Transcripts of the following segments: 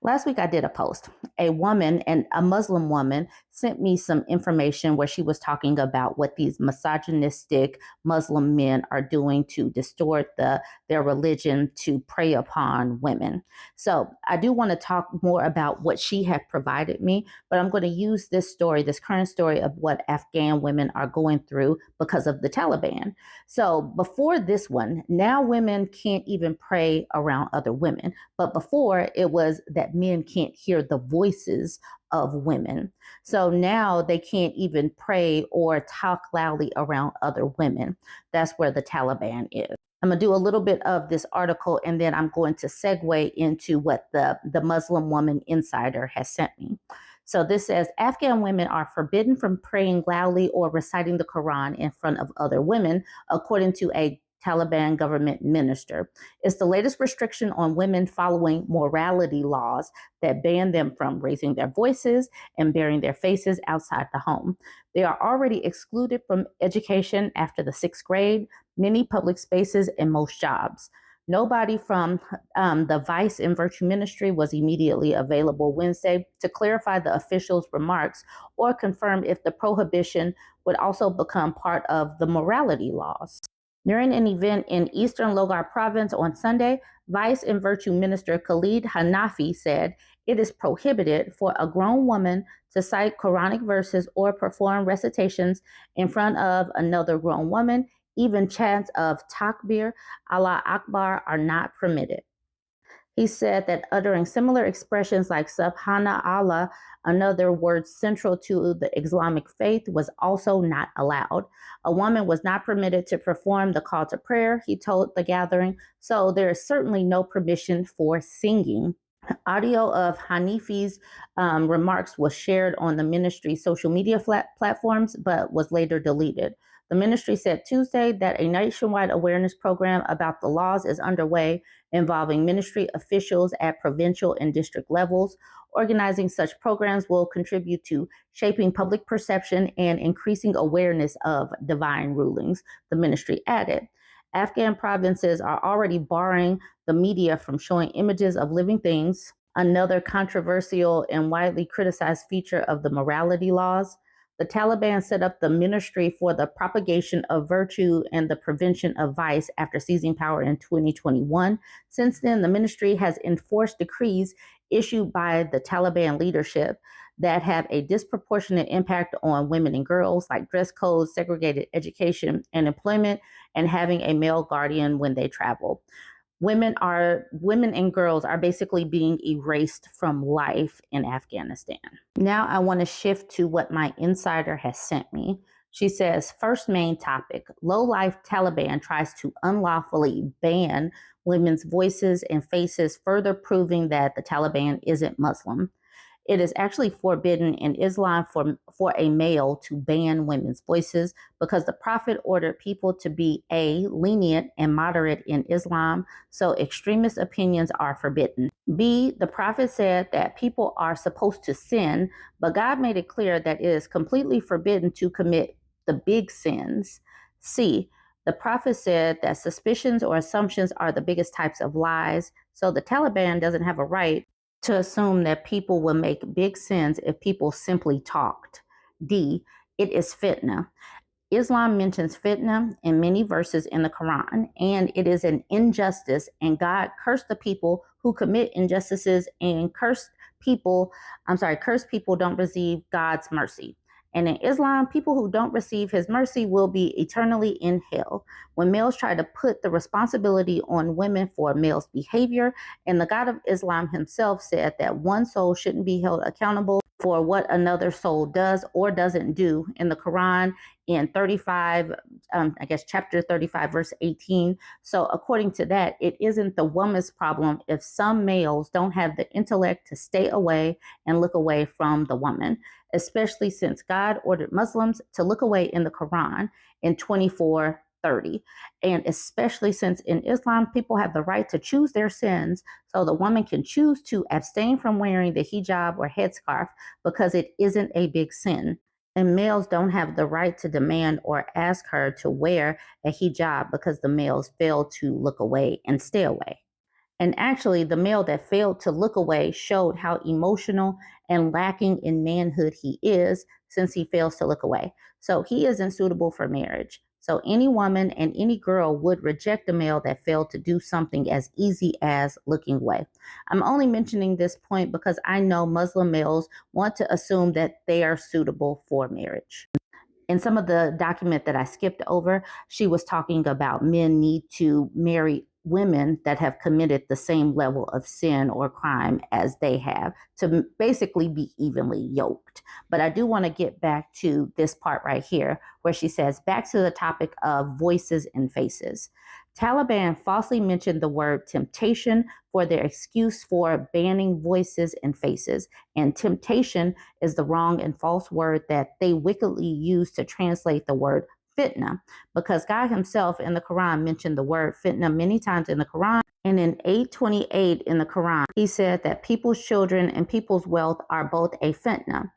Last week I did a post. A woman, and a Muslim woman, sent me some information where she was talking about what these misogynistic Muslim men are doing to distort their religion to prey upon women. So I do want to talk more about what she had provided me, but I'm going to use this story, this current story of what Afghan women are going through because of the Taliban. So before this one, now women can't even pray around other women. But before, it was that men can't hear the voices of women. So now they can't even pray or talk loudly around other women. That's where the Taliban is. I'm going to do a little bit of this article, and then I'm going to segue into what the Muslim Woman Insider has sent me. So this says Afghan women are forbidden from praying loudly or reciting the Quran in front of other women, according to a Taliban government minister. It's the latest restriction on women following morality laws that ban them from raising their voices and baring their faces outside the home. They are already excluded from education after the sixth grade, many public spaces, and most jobs. Nobody from the Vice and Virtue Ministry was immediately available Wednesday to clarify the officials' remarks or confirm if the prohibition would also become part of the morality laws. During an event in eastern Logar province on Sunday, Vice and Virtue Minister Khalid Hanafi said it is prohibited for a grown woman to cite Quranic verses or perform recitations in front of another grown woman. Even chants of Takbir, Allah Akbar are not permitted. He said that uttering similar expressions like Subhana Allah, another word central to the Islamic faith, was also not allowed. A woman was not permitted to perform the call to prayer, he told the gathering, so there is certainly no permission for singing. Audio of Hanifi's remarks was shared on the ministry's social media platforms, but was later deleted. The ministry said Tuesday that a nationwide awareness program about the laws is underway, involving ministry officials at provincial and district levels. Organizing such programs will contribute to shaping public perception and increasing awareness of divine rulings, the ministry added. Afghan provinces are already barring the media from showing images of living things, another controversial and widely criticized feature of the morality laws. The Taliban set up the Ministry for the Propagation of Virtue and the Prevention of Vice after seizing power in 2021. Since then, the ministry has enforced decrees issued by the Taliban leadership that have a disproportionate impact on women and girls, like dress codes, segregated education and employment, and having a male guardian when they travel. Women and girls are basically being erased from life in Afghanistan. Now I want to shift to what my insider has sent me. She says, first main topic, low-life Taliban tries to unlawfully ban women's voices and faces, further proving that the Taliban isn't Muslim. It is actually forbidden in Islam for a male to ban women's voices because the Prophet ordered people to be A, lenient and moderate in Islam, so extremist opinions are forbidden. B, the Prophet said that people are supposed to sin, but God made it clear that it is completely forbidden to commit the big sins. C, the Prophet said that suspicions or assumptions are the biggest types of lies, so the Taliban doesn't have a right to assume that people will make big sins if people simply talked. D, it is fitna. Islam mentions fitna in many verses in the Quran, and it is an injustice, and God cursed the people who commit injustices, and cursed people don't receive God's mercy. And in Islam, people who don't receive his mercy will be eternally in hell. When males try to put the responsibility on women for males' behavior, and the God of Islam himself said that one soul shouldn't be held accountable for what another soul does or doesn't do in the Quran in chapter 35, verse 18. So according to that, it isn't the woman's problem if some males don't have the intellect to stay away and look away from the woman, especially since God ordered Muslims to look away in the Quran in 24:30. And especially since in Islam, people have the right to choose their sins, so the woman can choose to abstain from wearing the hijab or headscarf because it isn't a big sin. And males don't have the right to demand or ask her to wear a hijab because the males fail to look away and stay away. And actually, the male that failed to look away showed how emotional and lacking in manhood he is since he fails to look away. So he isn't suitable for marriage. So any woman and any girl would reject a male that failed to do something as easy as looking away. I'm only mentioning this point because I know Muslim males want to assume that they are suitable for marriage. In some of the document that I skipped over, she was talking about men need to marry women that have committed the same level of sin or crime as they have to basically be evenly yoked. But I do want to get back to this part right here where she says, back to the topic of voices and faces. Taliban falsely mentioned the word temptation for their excuse for banning voices and faces. And temptation is the wrong and false word that they wickedly use to translate the word fitna, because God himself in the Quran mentioned the word fitna many times in the Quran. And in 828 in the Quran, he said that people's children and people's wealth are both a fitna.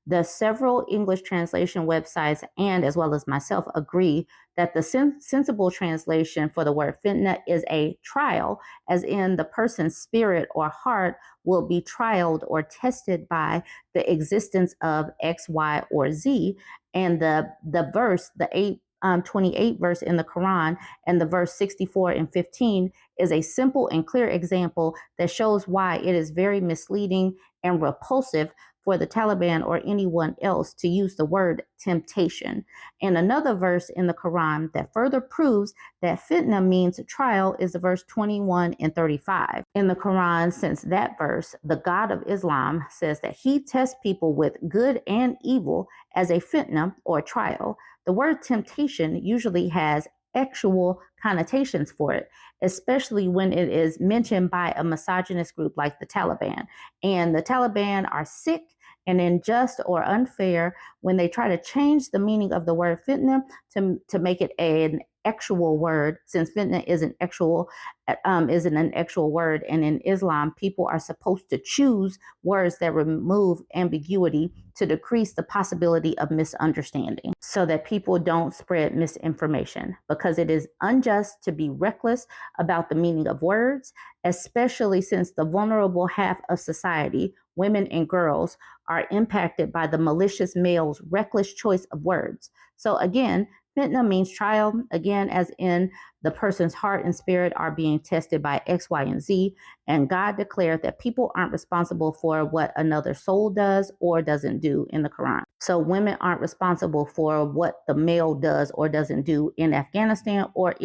The several English translation websites and as well as myself agree that the sensible translation for the word fitna is a trial, as in the person's spirit or heart will be trialed or tested by the existence of X, Y, or Z. And the verse, the 28 verse in the Quran and the verse 64 and 15 is a simple and clear example that shows why it is very misleading and repulsive for the Taliban or anyone else to use the word temptation. And another verse in the Quran that further proves that fitna means trial is the verse 21 and 35. In the Quran, since that verse, the God of Islam says that he tests people with good and evil as a fitna or trial. The word temptation usually has actual connotations for it, especially when it is mentioned by a misogynist group like the Taliban. And the Taliban are sick and unjust or unfair when they try to change the meaning of the word fitna to make it an actual word, since fitna isn't an actual word. And in Islam, people are supposed to choose words that remove ambiguity to decrease the possibility of misunderstanding so that people don't spread misinformation, because it is unjust to be reckless about the meaning of words, especially since the vulnerable half of society, women and girls, are impacted by the malicious male's reckless choice of words. So again, fitna means trial, again, as in the person's heart and spirit are being tested by X, Y, and Z. And God declared that people aren't responsible for what another soul does or doesn't do in the Quran. So women aren't responsible for what the male does or doesn't do in Afghanistan or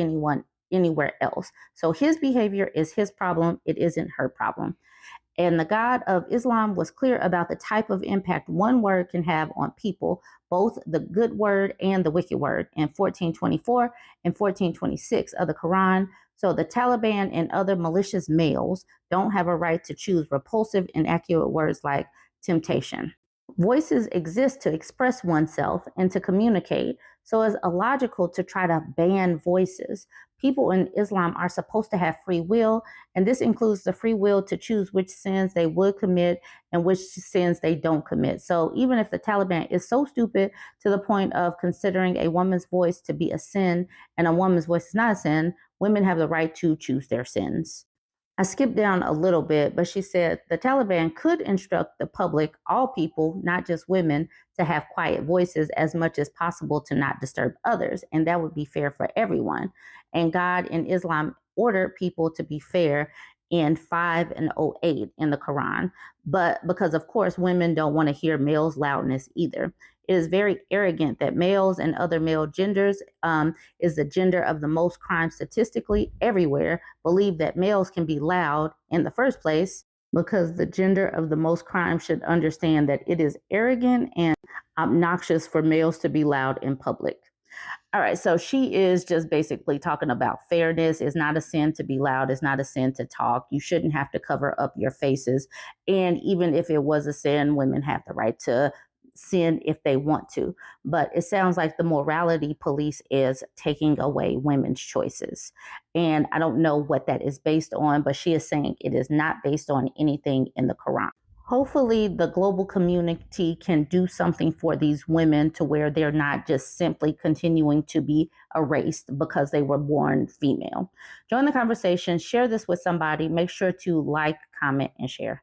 anywhere else. So his behavior is his problem. It isn't her problem. And the God of Islam was clear about the type of impact one word can have on people, both the good word and the wicked word, in 1424 and 1426 of the Quran. So the Taliban and other malicious males don't have a right to choose repulsive, inaccurate words like temptation. Voices exist to express oneself and to communicate, so it's illogical to try to ban voices. People in Islam are supposed to have free will, and this includes the free will to choose which sins they would commit and which sins they don't commit. So even if the Taliban is so stupid to the point of considering a woman's voice to be a sin and a woman's voice is not a sin, women have the right to choose their sins. I skipped down a little bit, but she said the Taliban could instruct the public, all people, not just women, to have quiet voices as much as possible to not disturb others. And that would be fair for everyone. And God in Islam ordered people to be fair in 5 and 08 in the Quran. But because, of course, women don't want to hear males' loudness either. It is very arrogant that males and other male genders is the gender of the most crime statistically everywhere, believe that males can be loud in the first place, because the gender of the most crime should understand that it is arrogant and obnoxious for males to be loud in public. All right, so she is just basically talking about fairness. It's not a sin to be loud. It's not a sin to talk. You shouldn't have to cover up your faces. And even if it was a sin, women have the right to sin if they want to. But it sounds like the morality police is taking away women's choices. And I don't know what that is based on, but she is saying it is not based on anything in the Quran. Hopefully the global community can do something for these women to where they're not just simply continuing to be erased because they were born female. Join the conversation, share this with somebody, make sure to like, comment, and share.